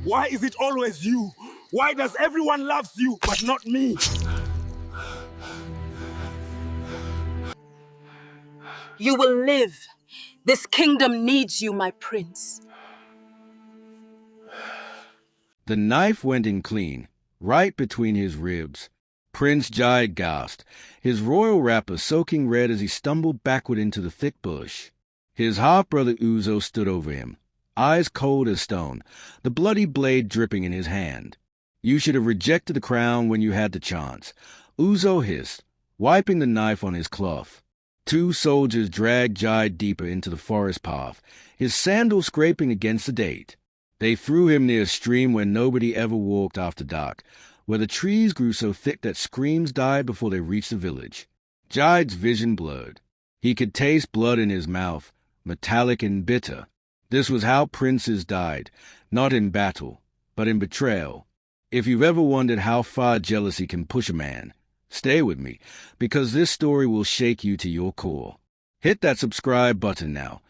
Why is it always you? Why does everyone love you, but not me? You will live. This kingdom needs you, my prince. The knife went in clean, right between his ribs. Prince Jide gasped, his royal wrapper soaking red as he stumbled backward into the thick bush. His half-brother Uzo stood over him, eyes cold as stone, the bloody blade dripping in his hand. You should have rejected the crown when you had the chance, Uzo hissed, wiping the knife on his cloth. Two soldiers dragged Jide deeper into the forest path, his sandals scraping against the date. They threw him near a stream where nobody ever walked after dark, where the trees grew so thick that screams died before they reached the village. Jide's vision blurred. He could taste blood in his mouth, metallic and bitter. This was how princes died, not in battle, but in betrayal. If you've ever wondered how far jealousy can push a man, stay with me, because this story will shake you to your core. Hit that subscribe button now,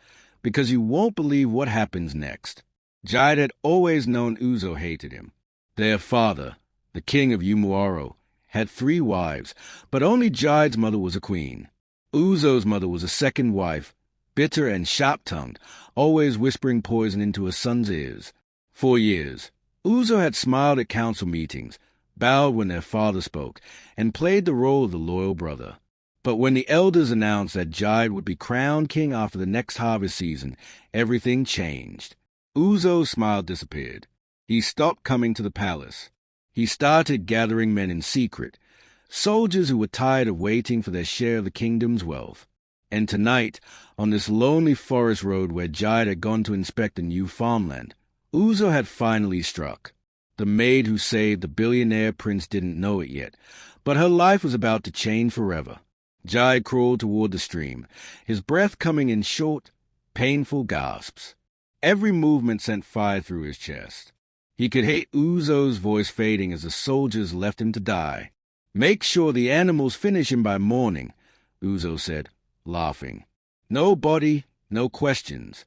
because you won't believe what happens next. Jide had always known Uzo hated him. Their father, the king of Umuaro, had 3 wives, but only Jide's mother was a queen. Uzo's mother was a second wife, bitter and sharp-tongued, always whispering poison into her son's ears. For years, Uzo had smiled at council meetings, bowed when their father spoke, and played the role of the loyal brother. But when the elders announced that Jide would be crowned king after the next harvest season, everything changed. Uzo's smile disappeared. He stopped coming to the palace. He started gathering men in secret, soldiers who were tired of waiting for their share of the kingdom's wealth. And tonight, on this lonely forest road where Jide had gone to inspect a new farmland, Uzo had finally struck. The maid who saved the billionaire prince didn't know it yet, but her life was about to change forever. Jide crawled toward the stream, his breath coming in short, painful gasps. Every movement sent fire through his chest. He could hear Uzo's voice fading as the soldiers left him to die. "Make sure the animals finish him by morning," Uzo said, laughing. "No body, no questions."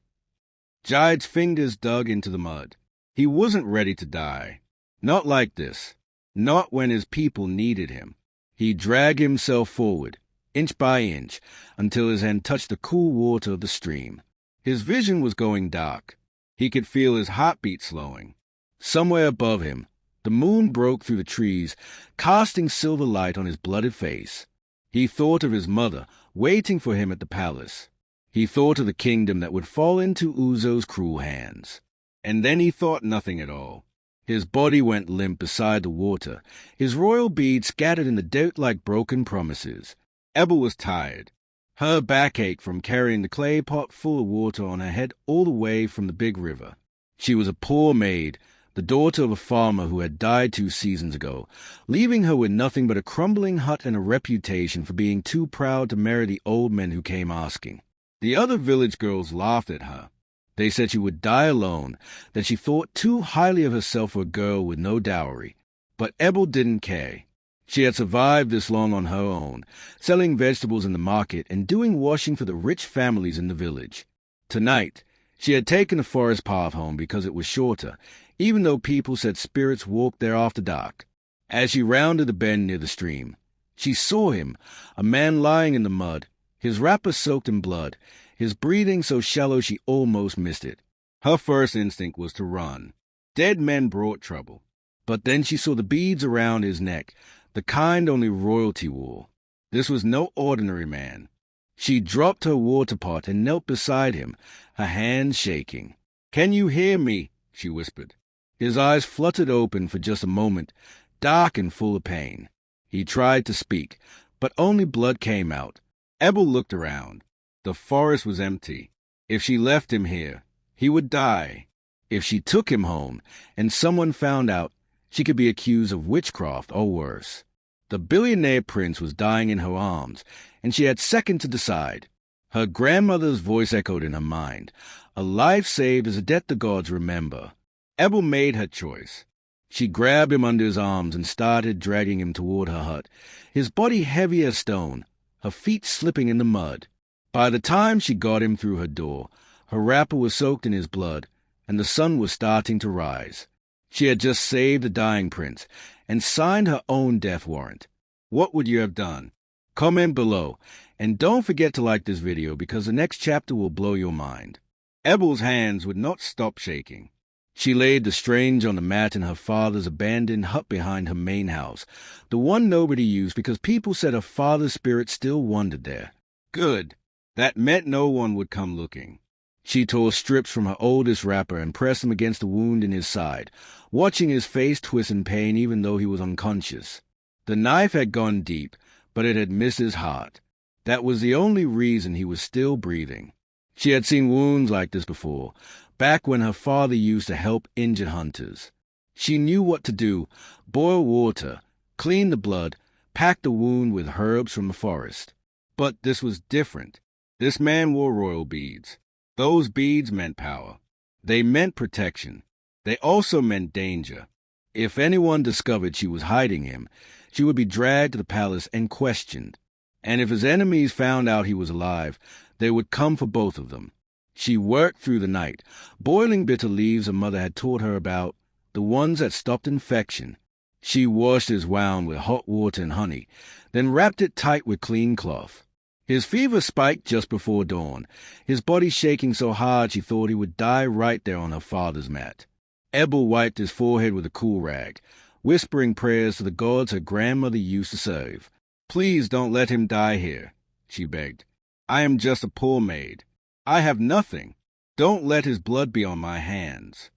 Jide's fingers dug into the mud. He wasn't ready to die. Not like this. Not when his people needed him. He dragged himself forward, inch by inch, until his hand touched the cool water of the stream. His vision was going dark. He could feel his heartbeat slowing. Somewhere above him, the moon broke through the trees, casting silver light on his blooded face. He thought of his mother, waiting for him at the palace. He thought of the kingdom that would fall into Uzo's cruel hands. And then he thought nothing at all. His body went limp beside the water, his royal beads scattered in the dirt like broken promises. Agba was tired. Her back ached from carrying the clay pot full of water on her head all the way from the big river. She was a poor maid, the daughter of a farmer who had died 2 seasons ago, leaving her with nothing but a crumbling hut and a reputation for being too proud to marry the old men who came asking. The other village girls laughed at her. They said she would die alone, that she thought too highly of herself for a girl with no dowry. But Agba didn't care. She had survived this long on her own, selling vegetables in the market and doing washing for the rich families in the village. Tonight, she had taken the forest path home because it was shorter, even though people said spirits walked there after dark. As she rounded the bend near the stream, she saw him, a man lying in the mud, his wrapper soaked in blood, his breathing so shallow she almost missed it. Her first instinct was to run. Dead men brought trouble. But then she saw the beads around his neck, the kind only royalty wore. This was no ordinary man. She dropped her water pot and knelt beside him, her hands shaking. "Can you hear me?" she whispered. His eyes fluttered open for just a moment, dark and full of pain. He tried to speak, but only blood came out. Agba looked around. The forest was empty. If she left him here, he would die. If she took him home, and someone found out, she could be accused of witchcraft or worse. The billionaire prince was dying in her arms, and she had seconds to decide. Her grandmother's voice echoed in her mind. A life saved is a debt the gods remember. Agba made her choice. She grabbed him under his arms and started dragging him toward her hut, his body heavy as stone, her feet slipping in the mud. By the time she got him through her door, her wrapper was soaked in his blood, and the sun was starting to rise. She had just saved a dying prince and signed her own death warrant. What would you have done? Comment below, and don't forget to like this video because the next chapter will blow your mind. Ebel's hands would not stop shaking. She laid the strange on the mat in her father's abandoned hut behind her main house, the one nobody used because people said her father's spirit still wandered there. Good. That meant no one would come looking. She tore strips from her oldest wrapper and pressed them against the wound in his side, watching his face twist in pain even though he was unconscious. The knife had gone deep, but it had missed his heart. That was the only reason he was still breathing. She had seen wounds like this before, back when her father used to help injured hunters. She knew what to do: boil water, clean the blood, pack the wound with herbs from the forest. But this was different. This man wore royal beads. Those beads meant power. They meant protection. They also meant danger. If anyone discovered she was hiding him, she would be dragged to the palace and questioned. And if his enemies found out he was alive, they would come for both of them. She worked through the night, boiling bitter leaves her mother had taught her about, the ones that stopped infection. She washed his wound with hot water and honey, then wrapped it tight with clean cloth. His fever spiked just before dawn, his body shaking so hard she thought he would die right there on her father's mat. Ebel wiped his forehead with a cool rag, whispering prayers to the gods her grandmother used to serve. "Please don't let him die here," she begged. "I am just a poor maid. I have nothing. Don't let his blood be on my hands."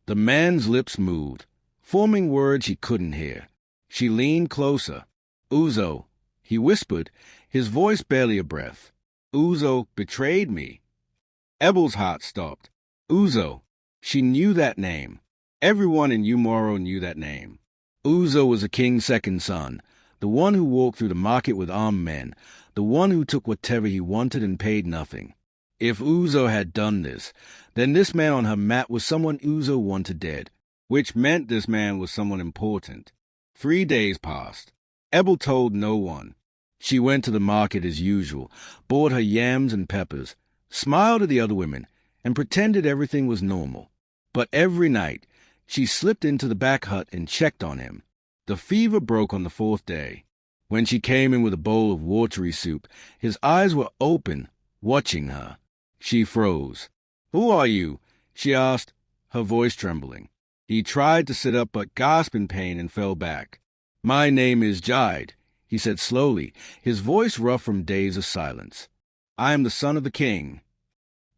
The man's lips moved, forming words she couldn't hear. She leaned closer. "Uzo," he whispered, his voice barely a breath. "Uzo betrayed me." Ebel's heart stopped. Uzo. She knew that name. Everyone in Umoro knew that name. Uzo was the king's second son, the one who walked through the market with armed men, the one who took whatever he wanted and paid nothing. If Uzo had done this, then this man on her mat was someone Uzo wanted dead, which meant this man was someone important. 3 days passed. Ebel told no one. She went to the market as usual, bought her yams and peppers, smiled at the other women, and pretended everything was normal. But every night, she slipped into the back hut and checked on him. The fever broke on the 4th day. When she came in with a bowl of watery soup, his eyes were open, watching her. She froze. "Who are you?" she asked, her voice trembling. He tried to sit up but gasped in pain and fell back. "My name is Jide," he said slowly, his voice rough from days of silence. "I am the son of the king."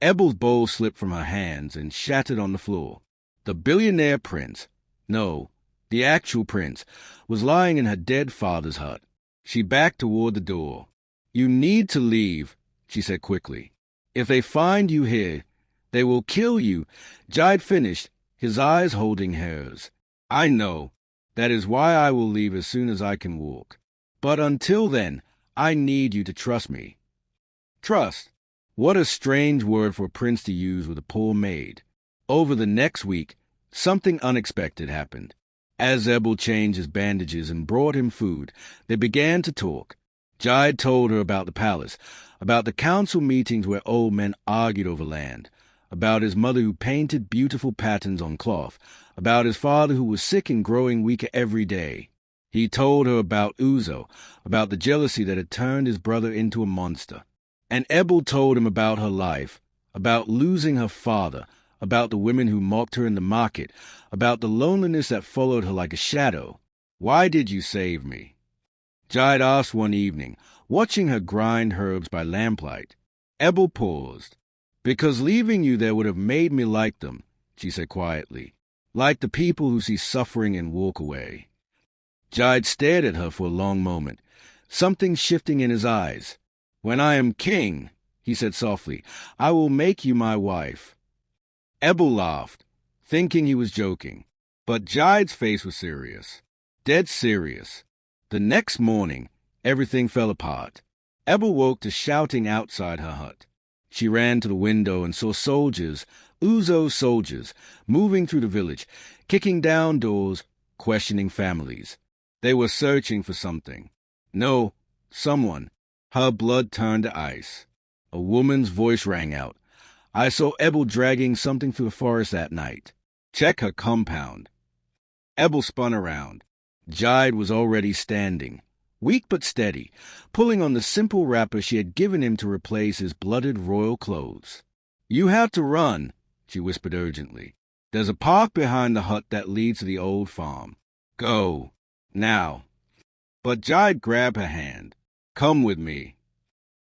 Ebel's bowl slipped from her hands and shattered on the floor. The billionaire prince, no, the actual prince, was lying in her dead father's hut. She backed toward the door. "You need to leave," she said quickly. "If they find you here, they will kill you," Jide finished, his eyes holding hers. "I know. That is why I will leave as soon as I can walk. But until then, I need you to trust me." Trust. What a strange word for a prince to use with a poor maid. Over the next week, something unexpected happened. As Ebel changed his bandages and brought him food, they began to talk. Jide told her about the palace, about the council meetings where old men argued over land, about his mother who painted beautiful patterns on cloth, about his father who was sick and growing weaker every day. He told her about Uzo, about the jealousy that had turned his brother into a monster. And Ebel told him about her life, about losing her father, about the women who mocked her in the market, about the loneliness that followed her like a shadow. "Why did you save me?" Jide asked one evening, watching her grind herbs by lamplight. Ebel paused. "Because leaving you there would have made me like them," she said quietly. "Like the people who see suffering and walk away." Jide stared at her for a long moment, something shifting in his eyes. "When I am king," he said softly, "I will make you my wife." Ebel laughed, thinking he was joking. But Jide's face was serious. Dead serious. The next morning, everything fell apart. Ebel woke to shouting outside her hut. She ran to the window and saw soldiers, Uzo's soldiers, moving through the village, kicking down doors, questioning families. They were searching for something. No, someone. Her blood turned to ice. A woman's voice rang out. "I saw Ebel dragging something through the forest that night. Check her compound." Ebel spun around. Jide was already standing, weak but steady, pulling on the simple wrapper she had given him to replace his blooded royal clothes. "You have to run," she whispered urgently. "There's a path behind the hut that leads to the old farm. Go, now." But Jide grabbed her hand. "Come with me."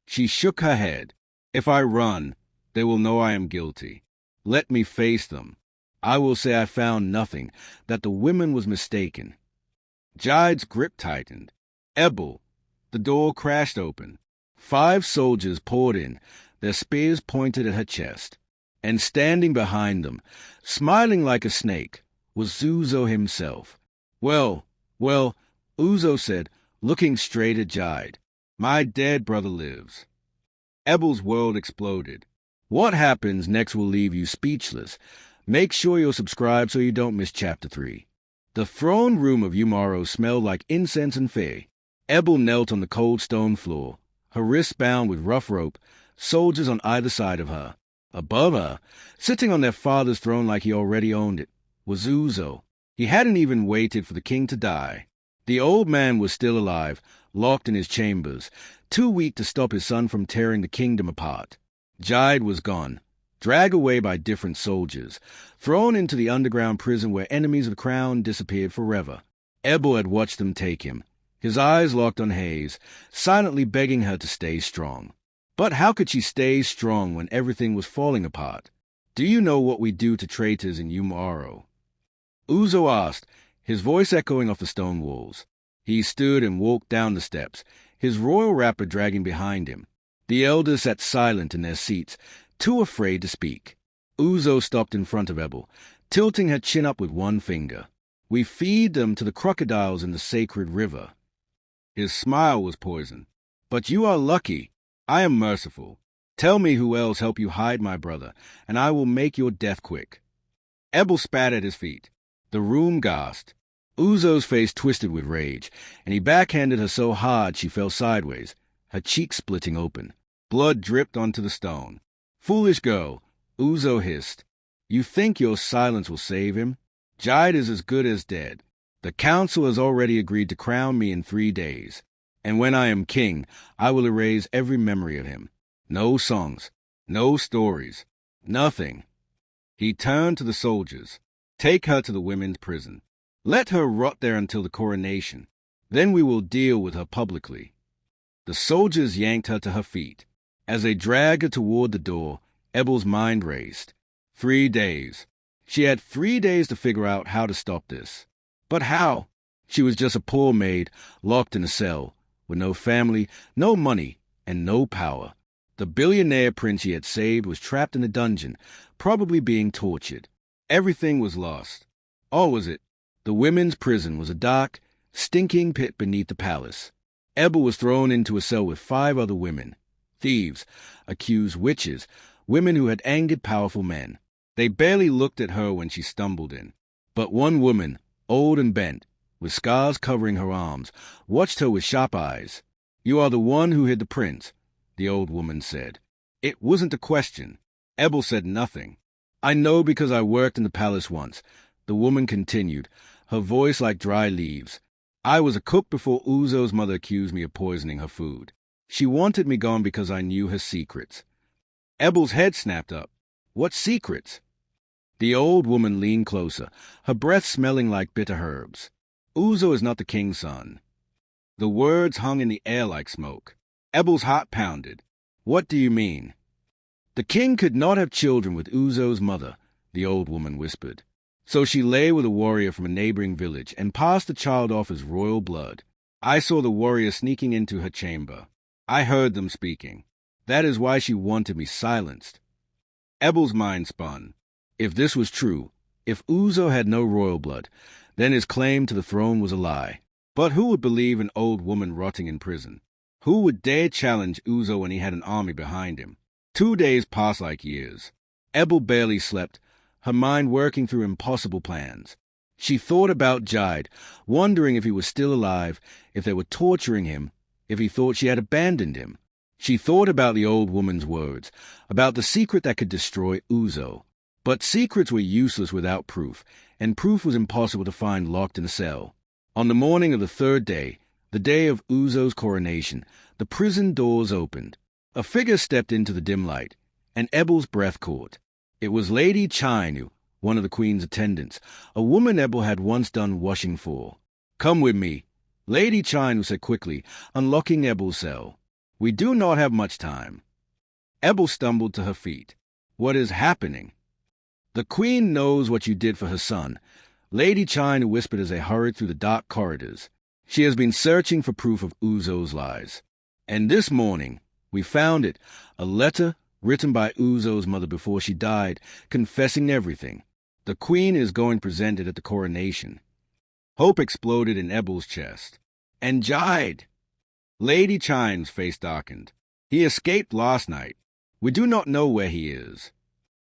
She shook her head. "If I run, they will know I am guilty. Let me face them. I will say I found nothing, that the woman was mistaken." Jide's grip tightened. "Ebel." The door crashed open. 5 soldiers poured in, their spears pointed at her chest. And standing behind them, smiling like a snake, was Uzo himself. Well, Uzo said, looking straight at Jide. "My dead brother lives." Ebel's world exploded. What happens next will leave you speechless. Make sure you're subscribed so you don't miss Chapter 3. The throne room of Umaro smelled like incense and fey. Ebel knelt on the cold stone floor, her wrists bound with rough rope, soldiers on either side of her. Above her, sitting on their father's throne like he already owned it, was Uzo. He hadn't even waited for the king to die. The old man was still alive, locked in his chambers, too weak to stop his son from tearing the kingdom apart. Jide was gone, dragged away by different soldiers, thrown into the underground prison where enemies of the crown disappeared forever. Ebel had watched them take him, his eyes locked on Hayes, silently begging her to stay strong. But how could she stay strong when everything was falling apart? "Do you know what we do to traitors in Umaro?" Uzo asked, his voice echoing off the stone walls. He stood and walked down the steps, his royal wrapper dragging behind him. The elders sat silent in their seats, too afraid to speak. Uzo stopped in front of Ebel, tilting her chin up with one finger. "We feed them to the crocodiles in the sacred river." His smile was poison. "But you are lucky. I am merciful. Tell me who else helped you hide my brother, and I will make your death quick." Ebel spat at his feet. The room gasped. Uzo's face twisted with rage, and he backhanded her so hard she fell sideways, her cheeks splitting open. Blood dripped onto the stone. "Foolish girl," Uzo hissed. "You think your silence will save him? Jide is as good as dead. The council has already agreed to crown me in 3 days. And when I am king, I will erase every memory of him. No songs, no stories, nothing." He turned to the soldiers. "Take her to the women's prison. Let her rot there until the coronation. Then we will deal with her publicly." The soldiers yanked her to her feet. As they dragged her toward the door, Ebel's mind raced. 3 days. She had 3 days to figure out how to stop this. But how? She was just a poor maid, locked in a cell, with no family, no money, and no power. The billionaire prince she had saved was trapped in a dungeon, probably being tortured. Everything was lost. Or was it? The women's prison was a dark, stinking pit beneath the palace. Ebel was thrown into a cell with 5 other women. Thieves, accused witches, women who had angered powerful men. They barely looked at her when she stumbled in. But one woman, old and bent, with scars covering her arms, watched her with sharp eyes. "You are the one who hid the prince," the old woman said. It wasn't a question. Ebel said nothing. "I know because I worked in the palace once," the woman continued, her voice like dry leaves. "I was a cook before Uzo's mother accused me of poisoning her food. She wanted me gone because I knew her secrets." Ebel's head snapped up. "What secrets?" The old woman leaned closer, her breath smelling like bitter herbs. "Uzo is not the king's son." The words hung in the air like smoke. Ebel's heart pounded. "What do you mean?" "The king could not have children with Uzo's mother," the old woman whispered. "So she lay with a warrior from a neighboring village and passed the child off as royal blood. I saw the warrior sneaking into her chamber. I heard them speaking. That is why she wanted me silenced." Ebel's mind spun. If this was true, if Uzo had no royal blood, then his claim to the throne was a lie. But who would believe an old woman rotting in prison? Who would dare challenge Uzo when he had an army behind him? 2 days passed like years. Ebel barely slept, her mind working through impossible plans. She thought about Jide, wondering if he was still alive, if they were torturing him, if he thought she had abandoned him. She thought about the old woman's words, about the secret that could destroy Uzo. But secrets were useless without proof, and proof was impossible to find locked in a cell. On the morning of the third day, the day of Uzo's coronation, the prison doors opened. A figure stepped into the dim light, and Ebel's breath caught. It was Lady Chinu, one of the queen's attendants, a woman Ebel had once done washing for. "Come with me," Lady Chinu said quickly, unlocking Ebel's cell. "We do not have much time." Ebel stumbled to her feet. "What is happening?" "The queen knows what you did for her son," Lady Chinu whispered as they hurried through the dark corridors. "She has been searching for proof of Uzo's lies. And this morning, we found it, a letter written by Uzo's mother before she died, confessing everything. The queen is going to present it at the coronation." Hope exploded in Ebel's chest. "And Jide!" Lady Chinu's face darkened. "He escaped last night. We do not know where he is."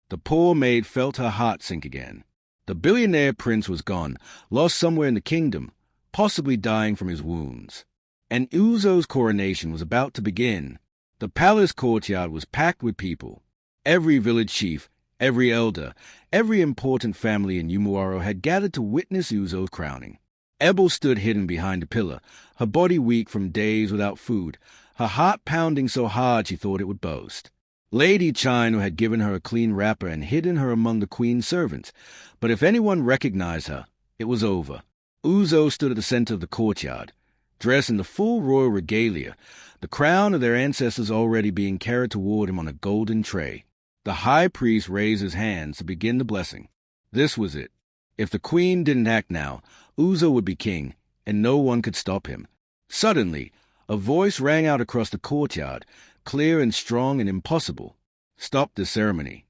The poor maid felt her heart sink again. The billionaire prince was gone, lost somewhere in the kingdom, possibly dying from his wounds. And Uzo's coronation was about to begin. The palace courtyard was packed with people. Every village chief, every elder, every important family in Umuaro had gathered to witness Uzo's crowning. Ebel stood hidden behind a pillar, her body weak from days without food, her heart pounding so hard she thought it would burst. Lady Chinu had given her a clean wrapper and hidden her among the queen's servants, but if anyone recognized her, it was over. Uzo stood at the center of the courtyard, dressed in the full royal regalia, the crown of their ancestors already being carried toward him on a golden tray. The high priest raised his hands to begin the blessing. This was it. If the queen didn't act now, Uzo would be king, and no one could stop him. Suddenly, a voice rang out across the courtyard, clear and strong and impossible. "Stop the ceremony."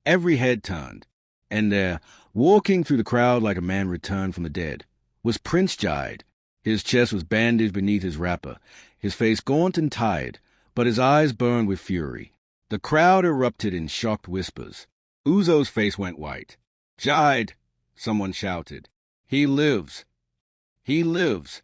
Every head turned, and there, walking through the crowd like a man returned from the dead, was Prince Jide. His chest was bandaged beneath his wrapper, his face gaunt and tired, but his eyes burned with fury. The crowd erupted in shocked whispers. Uzo's face went white. "Jide!" someone shouted. "He lives! He lives!"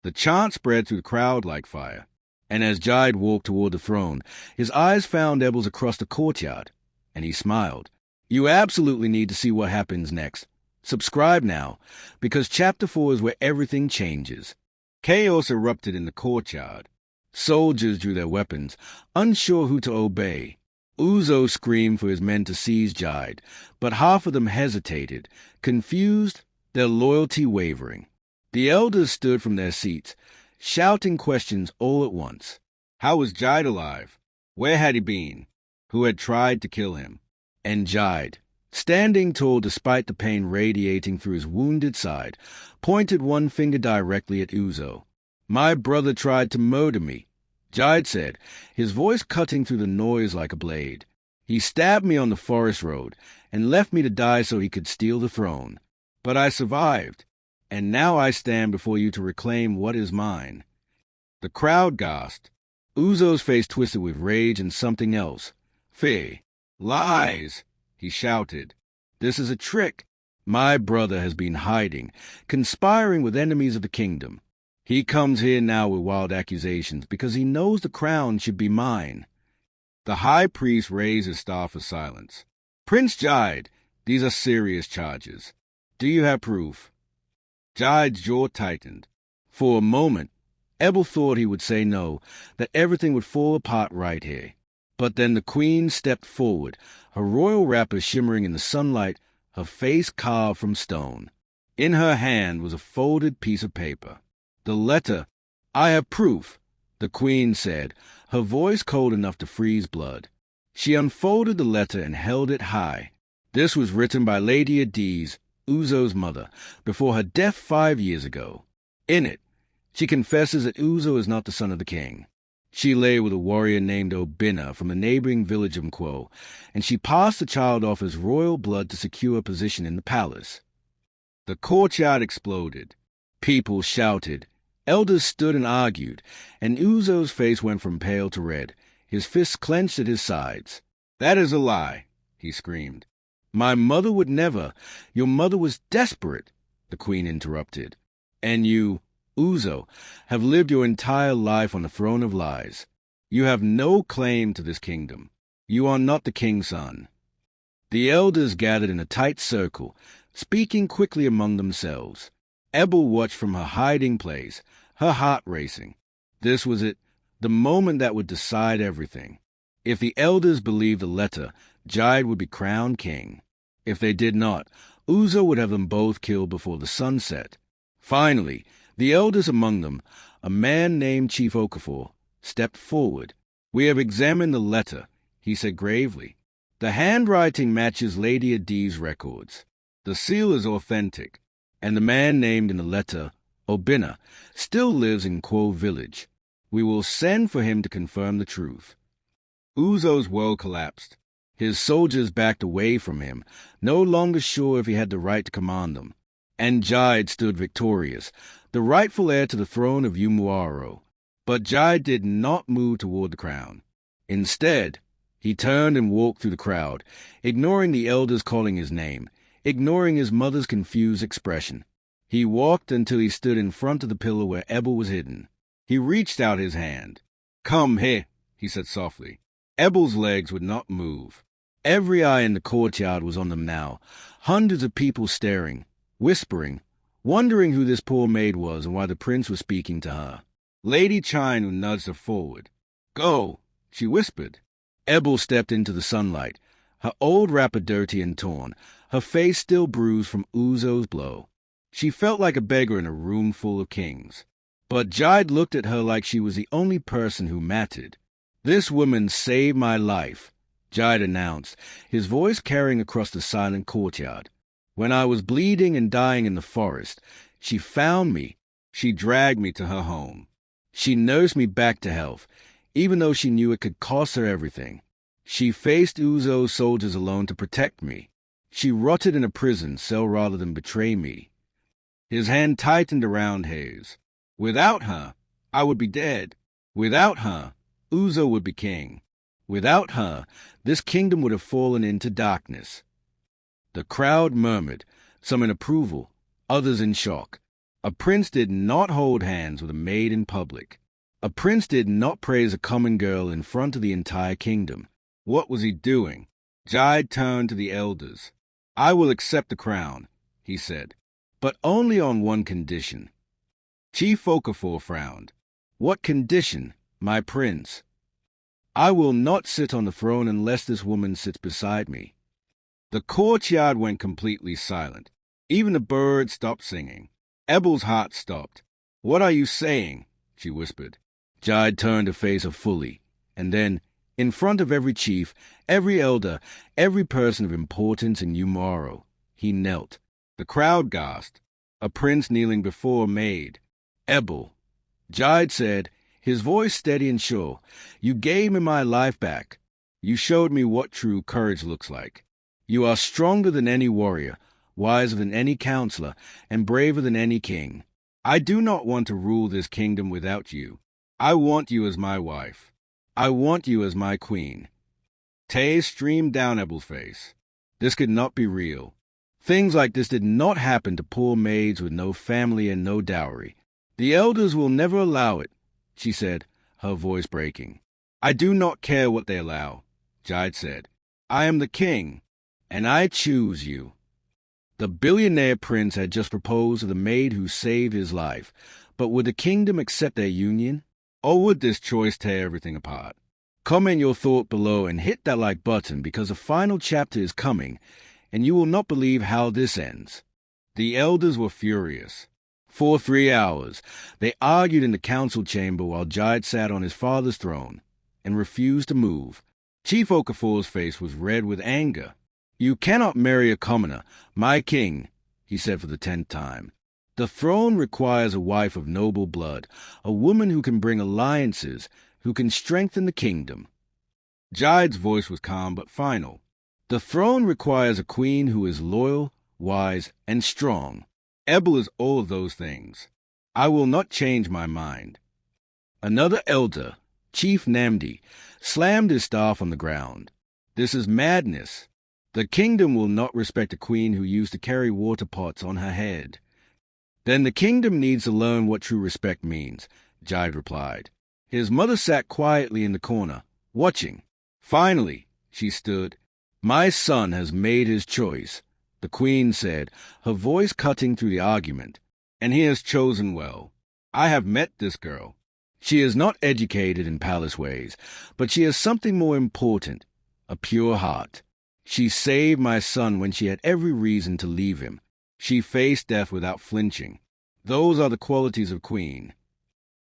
The chant spread through the crowd like fire, and as Jide walked toward the throne, his eyes found Ebel's across the courtyard, and he smiled. "You absolutely need to see what happens next. Subscribe now, because Chapter 4 is where everything changes." Chaos erupted in the courtyard. Soldiers drew their weapons, unsure who to obey. Uzo screamed for his men to seize Jide, but half of them hesitated, confused, their loyalty wavering. The elders stood from their seats, shouting questions all at once. How was Jide alive? Where had he been? Who had tried to kill him? And Jide, standing tall despite the pain radiating through his wounded side, pointed one finger directly at Uzo. "My brother tried to murder me," Jide said, his voice cutting through the noise like a blade. "He stabbed me on the forest road and left me to die so he could steal the throne. But I survived, and now I stand before you to reclaim what is mine." The crowd gasped. Uzo's face twisted with rage and something else. "Fear! Lies!" he shouted. "This is a trick. My brother has been hiding, conspiring with enemies of the kingdom. He comes here now with wild accusations because he knows the crown should be mine." The high priest raised his staff for silence. "Prince Jide, these are serious charges. Do you have proof?" Jide's jaw tightened. For a moment, Ebel thought he would say no, that everything would fall apart right here. But then the queen stepped forward, her royal wrapper shimmering in the sunlight, her face carved from stone. In her hand was a folded piece of paper. The letter. "I have proof," the queen said, her voice cold enough to freeze blood. She unfolded the letter and held it high. This was written by Lady Adiz, Uzo's mother, before her death 5 years ago. In it, she confesses that Uzo is not the son of the king. She lay with a warrior named Obina from the neighboring village of Mkwo, and she passed the child off as royal blood to secure a position in the palace. The courtyard exploded. People shouted. Elders stood and argued, and Uzo's face went from pale to red, his fists clenched at his sides. "That is a lie," he screamed. "My mother would never. Your mother was desperate," the queen interrupted. "And you, Uzo, have lived your entire life on the throne of lies. You have no claim to this kingdom. You are not the king's son." The elders gathered in a tight circle, speaking quickly among themselves. Ebel watched from her hiding place, her heart racing. This was it, the moment that would decide everything. If the elders believed the letter, Jide would be crowned king. If they did not, Uzo would have them both killed before the sun set. Finally, the elders among them, a man named Chief Okafor, stepped forward. "We have examined the letter," he said gravely. "The handwriting matches Lady Adi's records. The seal is authentic, and the man named in the letter, Obinna, still lives in Quo village. We will send for him to confirm the truth." Uzo's world collapsed. His soldiers backed away from him, no longer sure if he had the right to command them. And Jide stood victorious, the rightful heir to the throne of Umuaro. But Jide did not move toward the crown. Instead, he turned and walked through the crowd, ignoring the elders calling his name, ignoring his mother's confused expression. He walked until he stood in front of the pillar where Ebel was hidden. He reached out his hand. "Come here," he said softly. Ebel's legs would not move. Every eye in the courtyard was on them now, hundreds of people staring, whispering, wondering who this poor maid was and why the prince was speaking to her. Lady Chinu nudged her forward. "Go," she whispered. Ebel stepped into the sunlight, her old wrapper dirty and torn, her face still bruised from Uzo's blow. She felt like a beggar in a room full of kings. But Jide looked at her like she was the only person who mattered. "This woman saved my life," Jide announced, his voice carrying across the silent courtyard. "When I was bleeding and dying in the forest, she found me. She dragged me to her home. She nursed me back to health, even though she knew it could cost her everything. She faced Uzo's soldiers alone to protect me. She rotted in a prison cell rather than betray me." His hand tightened around hers. "Without her, I would be dead. Without her, Uzo would be king. Without her, this kingdom would have fallen into darkness." The crowd murmured, some in approval, others in shock. A prince did not hold hands with a maid in public. A prince did not praise a common girl in front of the entire kingdom. What was he doing? Jide turned to the elders. "I will accept the crown," he said, "but only on one condition." Chief Okafor frowned. "What condition, my prince?" "I will not sit on the throne unless this woman sits beside me." The courtyard went completely silent. Even the birds stopped singing. Ebel's heart stopped. "What are you saying?" she whispered. Jide turned to face her fully, and then, in front of every chief, every elder, every person of importance in Umaro, he knelt. The crowd gasped. A prince kneeling before a maid. "Ebel," Jide said, his voice steady and sure, "you gave me my life back. You showed me what true courage looks like. You are stronger than any warrior, wiser than any counselor, and braver than any king. I do not want to rule this kingdom without you. I want you as my wife. I want you as my queen." Tears streamed down Ebel's face. This could not be real. Things like this did not happen to poor maids with no family and no dowry. "The elders will never allow it," she said, her voice breaking. "I do not care what they allow," Jide said. "I am the king, and I choose you." The billionaire prince had just proposed to the maid who saved his life, but would the kingdom accept their union? Or would this choice tear everything apart? Comment your thought below and hit that like button because the final chapter is coming, and you will not believe how this ends. The elders were furious. For 3 hours, they argued in the council chamber while Jide sat on his father's throne and refused to move. Chief Okafor's face was red with anger. "You cannot marry a commoner, my king," he said for the 10th time. "The throne requires a wife of noble blood, a woman who can bring alliances, who can strengthen the kingdom." Jide's voice was calm but final. "The throne requires a queen who is loyal, wise, and strong. Ebel is all of those things. I will not change my mind." Another elder, Chief Namdi, slammed his staff on the ground. "This is madness. The kingdom will not respect a queen who used to carry water pots on her head." "Then the kingdom needs to learn what true respect means," Jide replied. His mother sat quietly in the corner, watching. Finally, she stood. My son has made his choice, the queen said, her voice cutting through the argument, and he has chosen well. I have met this girl. She is not educated in palace ways, but she has something more important, a pure heart. She saved my son when she had every reason to leave him. She faced death without flinching. Those are the qualities of queen.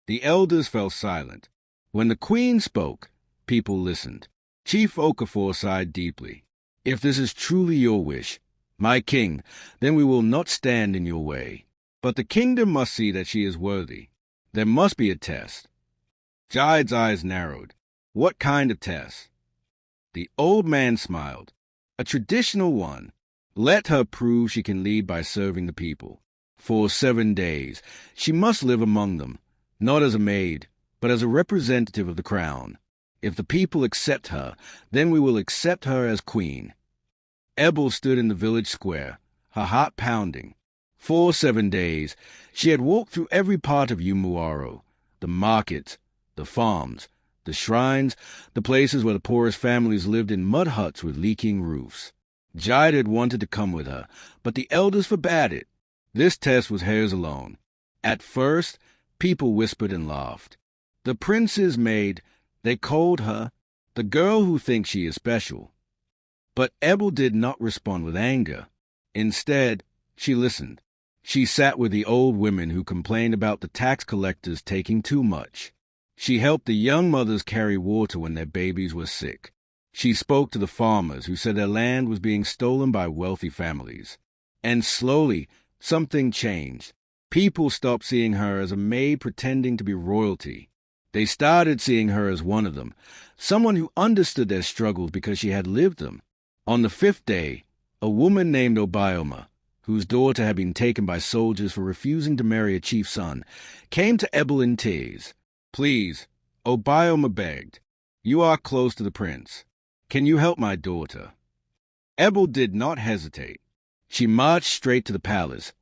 The elders fell silent. When the queen spoke, people listened. Chief Okafor sighed deeply. If this is truly your wish, my king, then we will not stand in your way. But the kingdom must see that she is worthy. There must be a test. Jide's eyes narrowed. What kind of test? The old man smiled. A traditional one. Let her prove she can lead by serving the people. For 7 days, she must live among them, not as a maid, but as a representative of the crown. If the people accept her, then we will accept her as queen. Ebel stood in the village square, her heart pounding. For 7 days, she had walked through every part of Umuaro, the markets, the farms, the shrines, the places where the poorest families lived in mud huts with leaking roofs. Jide had wanted to come with her, but the elders forbade it. This test was hers alone. At first, people whispered and laughed. The prince's maid, they called her, the girl who thinks she is special. But Ebel did not respond with anger. Instead, she listened. She sat with the old women who complained about the tax collectors taking too much. She helped the young mothers carry water when their babies were sick. She spoke to the farmers who said their land was being stolen by wealthy families. And slowly, something changed. People stopped seeing her as a maid pretending to be royalty. They started seeing her as one of them, someone who understood their struggles because she had lived them. On the 5th day, a woman named Obioma, whose daughter had been taken by soldiers for refusing to marry a chief's son, came to Ebel in tears. Please, Obioma begged, you are close to the prince. Can you help my daughter? Ebel did not hesitate. She marched straight to the palace,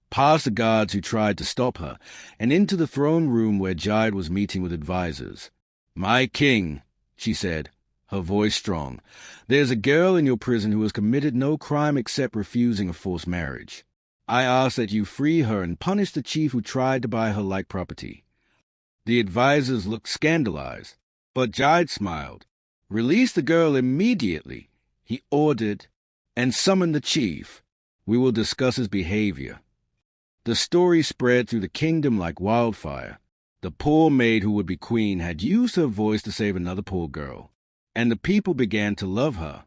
past the guards who tried to stop her, and into the throne room where Jide was meeting with advisers. My king, she said, her voice strong, there's a girl in your prison who has committed no crime except refusing a forced marriage. I ask that you free her and punish the chief who tried to buy her like property. The advisers looked scandalized, but Jide smiled. Release the girl immediately, he ordered, and summon the chief. We will discuss his behavior. The story spread through the kingdom like wildfire. The poor maid who would be queen had used her voice to save another poor girl, and the people began to love her.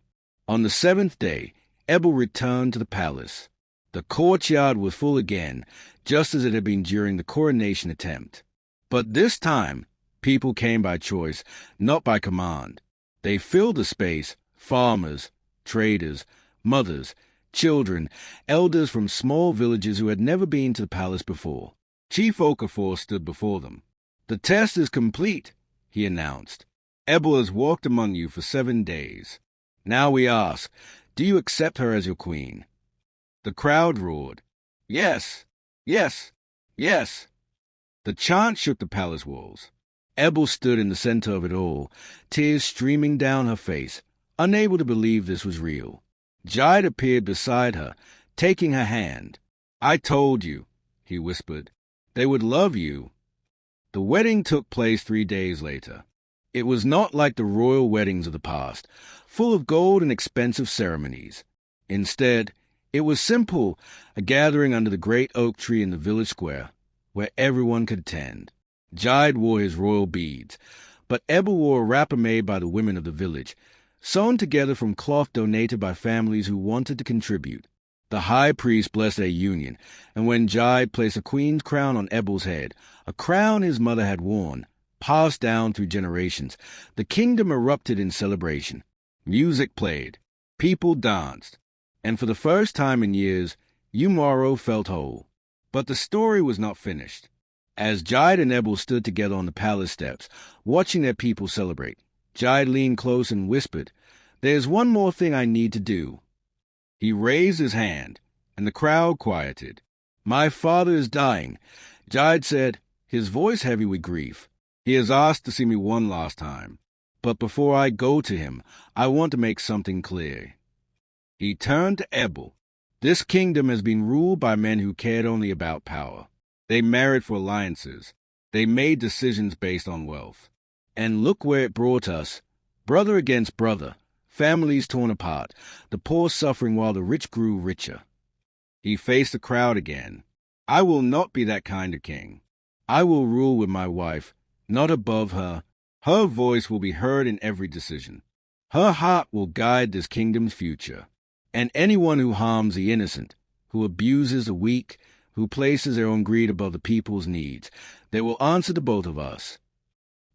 On the 7th day, Ebel returned to the palace. The courtyard was full again, just as it had been during the coronation attempt. But this time, people came by choice, not by command. They filled the space, farmers, traders, mothers, children, elders from small villages who had never been to the palace before. Chief Okafor stood before them. The test is complete, he announced. Ebel has walked among you for 7 days. Now we ask, do you accept her as your queen? The crowd roared, yes, yes, yes. The chant shook the palace walls. Ebel stood in the center of it all, tears streaming down her face, unable to believe this was real. Jide appeared beside her, taking her hand. I told you, he whispered, they would love you. The wedding took place 3 days later. It was not like the royal weddings of the past, full of gold and expensive ceremonies. Instead, it was simple, a gathering under the great oak tree in the village square, where everyone could attend. Jide wore his royal beads, but Ebel wore a wrapper made by the women of the village, sewn together from cloth donated by families who wanted to contribute. The high priest blessed their union, and when Jide placed a queen's crown on Ebel's head, a crown his mother had worn, passed down through generations, the kingdom erupted in celebration. Music played, people danced, and for the first time in years, Umaro felt whole. But the story was not finished. As Jide and Ebel stood together on the palace steps, watching their people celebrate, Jide leaned close and whispered, "There's one more thing I need to do." He raised his hand, and the crowd quieted. "My father is dying," Jide said, his voice heavy with grief. "He has asked to see me one last time. But before I go to him, I want to make something clear. He turned to Ebel. This kingdom has been ruled by men who cared only about power. They married for alliances. They made decisions based on wealth. And look where it brought us. Brother against brother, families torn apart, the poor suffering while the rich grew richer. He faced the crowd again. I will not be that kind of king. I will rule with my wife, not above her. Her voice will be heard in every decision. Her heart will guide this kingdom's future. And anyone who harms the innocent, who abuses the weak, who places their own greed above the people's needs, they will answer to both of us.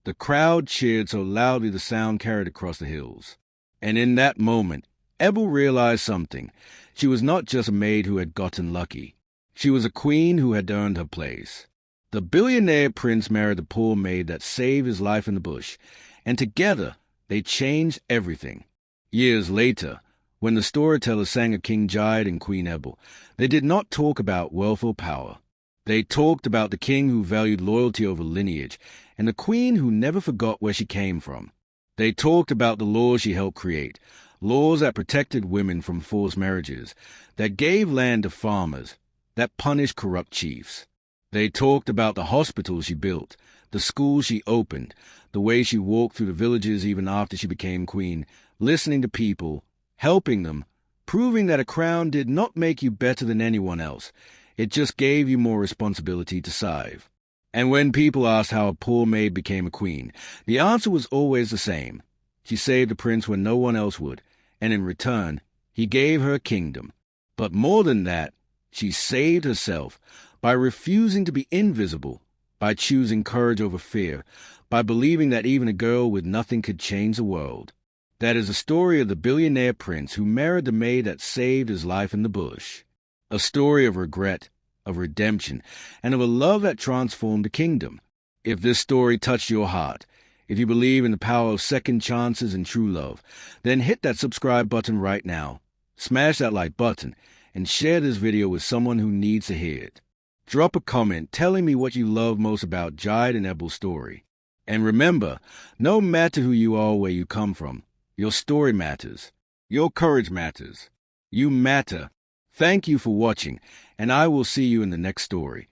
The crowd cheered so loudly the sound carried across the hills. And in that moment, Ebel realized something. She was not just a maid who had gotten lucky. She was a queen who had earned her place. The billionaire prince married the poor maid that saved his life in the bush, and together they changed everything. Years later, when the storytellers sang of King Jide and Queen Ebel, they did not talk about wealth or power. They talked about the king who valued loyalty over lineage, and the queen who never forgot where she came from. They talked about the laws she helped create, laws that protected women from forced marriages, that gave land to farmers, that punished corrupt chiefs. They talked about the hospitals she built, the schools she opened, the way she walked through the villages even after she became queen, listening to people, helping them, proving that a crown did not make you better than anyone else. It just gave you more responsibility to serve. And when people asked how a poor maid became a queen, the answer was always the same. She saved the prince when no one else would, and in return, he gave her a kingdom. But more than that, she saved herself by refusing to be invisible, by choosing courage over fear, by believing that even a girl with nothing could change the world. That is the story of the billionaire prince who married the maid that saved his life in the bush. A story of regret, of redemption, and of a love that transformed the kingdom. If this story touched your heart, if you believe in the power of second chances and true love, then hit that subscribe button right now. Smash that like button and share this video with someone who needs to hear it. Drop a comment telling me what you love most about Jide and Ebel's story. And remember, no matter who you are or where you come from, your story matters. Your courage matters. You matter. Thank you for watching, and I will see you in the next story.